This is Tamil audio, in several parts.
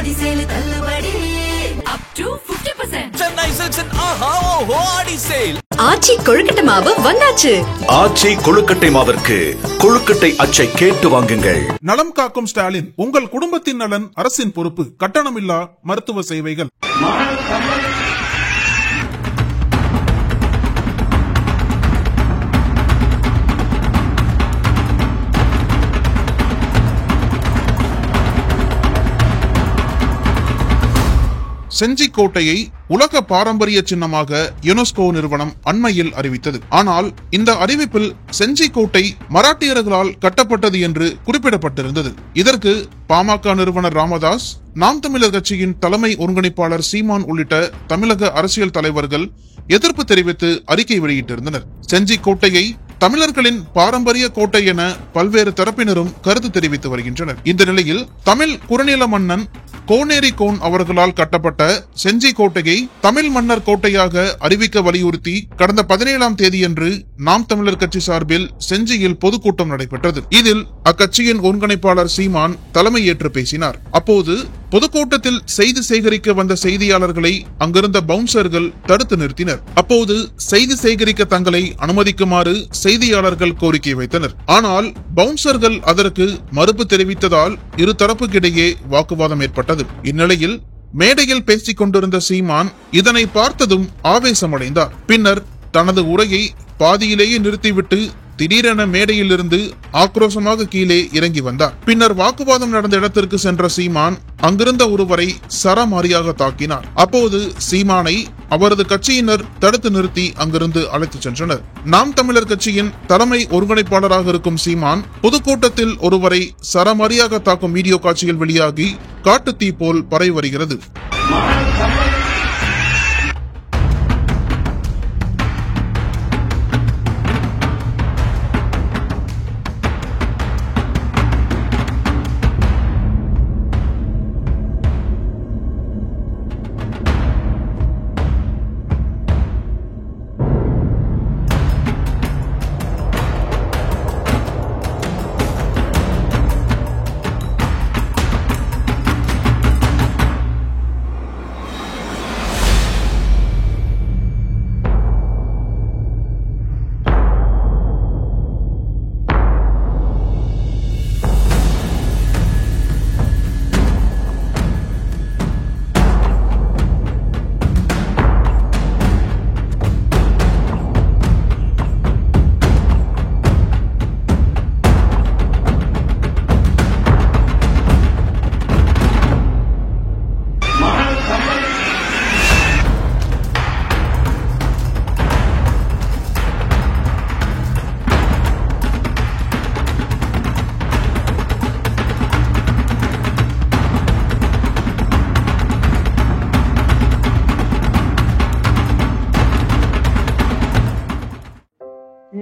ஆடி சேல் தள்ளுபடி up to 50%. சென்னை சில்க்ஸின் ஆஹா ஓஹோ ஆடி சேல். ஆச்சி கொழுக்கட்டை மாவு வந்தாச்சு. ஆச்சி கொழுக்கட்டை மாவிற்கு கொழுக்கட்டை அச்சை கேட்டு வாங்குங்கள். நலம் காக்கும் ஸ்டாலின், உங்கள் குடும்பத்தின் நலன் அரசின் பொறுப்பு. கட்டணமில்லா மருத்துவ சேவைகள். செஞ்சிக்கோட்டையை உலக பாரம்பரிய சின்னமாக யுனெஸ்கோ நிறுவனம் அண்மையில் அறிவித்தது. ஆனால் இந்த அறிவிப்பில் செஞ்சிக்கோட்டை மராட்டியர்களால் கட்டப்பட்டது என்று குறிப்பிடப்பட்டிருந்தது. இதற்கு பாமக நிறுவனர் ராமதாஸ், நாம் தமிழர் கட்சியின் தலைமை ஒருங்கிணைப்பாளர் சீமான் உள்ளிட்ட தமிழக அரசியல் தலைவர்கள் எதிர்ப்பு தெரிவித்து அறிக்கை வெளியிட்டிருந்தனர். செஞ்சிக்கோட்டையை தமிழர்களின் பாரம்பரிய கோட்டை என பல்வேறு தரப்பினரும் கருத்து தெரிவித்து வருகின்றனர். இந்த நிலையில் தமிழ் குறுநில மன்னன் கோனேரி கோன் அவர்களால் கட்டப்பட்ட செஞ்சிக்கோட்டையை தமிழ் மன்னர் கோட்டையாக அறிவிக்க வலியுறுத்தி கடந்த 17ஆம் தேதியன்று நாம் தமிழர் கட்சி சார்பில் செஞ்சியில் பொதுக்கூட்டம் நடைபெற்றது. இதில் அக்கட்சியின் ஒருங்கிணைப்பாளர் சீமான் தலைமையேற்று பேசினார். அப்போது பொதுக்கூட்டத்தில் செய்தி சேகரிக்க வந்த செய்தியாளர்களை அங்கிருந்த பவுன்சர்கள் தடுத்து நிறுத்தினர். அப்போது செய்தி சேகரிக்க தங்களை அனுமதிக்குமாறு செய்தியாளர்கள் கோரிக்கை வைத்தனர். ஆனால் பவுன்சர்கள் அதற்கு மறுப்பு தெரிவித்ததால் இருதரப்புக்கிடையே வாக்குவாதம் ஏற்பட்டது. இந்நிலையில் மேடையில் பேசிக் கொண்டிருந்த சீமான் இதனை பார்த்ததும் ஆவேசமடைந்தார். பின்னர் தனது உரையை பாதியிலேயே நிறுத்திவிட்டு திடீரென மேடையில் இருந்து ஆக்ரோஷமாக கீழே இறங்கி வந்தார். பின்னர் வாக்குவாதம் நடந்த இடத்திற்கு சென்ற சீமான் அங்கிருந்த ஒருவரை சரமாரியாக தாக்கினார். அப்போது சீமானை அவரது கட்சியினர் தடுத்து நிறுத்தி அங்கிருந்து அழைத்துச் சென்றனர். நாம் தமிழர் கட்சியின் தலைமை ஒருங்கிணைப்பாளராக இருக்கும் சீமான் பொதுக்கூட்டத்தில் ஒருவரை சரமாரியாக தாக்கும் வீடியோ காட்சியில் வெளியாகி காட்டுத்தீ போல் பரவி வருகிறது.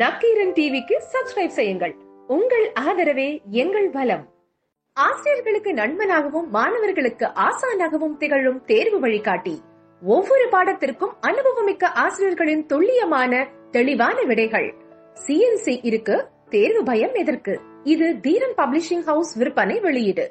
நக்கீரன் டிவிக்கு சப்ஸ்கிரைப் செய்யுங்கள். உங்கள் ஆதரவே எங்கள் பலம். ஆசிரியர்களுக்கு நண்பனாகவும் மாணவர்களுக்கு ஆசானாகவும் திகழும் தேர்வு வழிகாட்டி. ஒவ்வொரு பாடத்திற்கும் அனுபவமிக்க ஆசிரியர்களின் துல்லியமான தெளிவான விடைகள். CNC இருக்கு, தேர்வு பயம் எதற்கு? இது தீரன் பப்ளிஷிங் ஹவுஸ் விற்பனை வெளியீடு.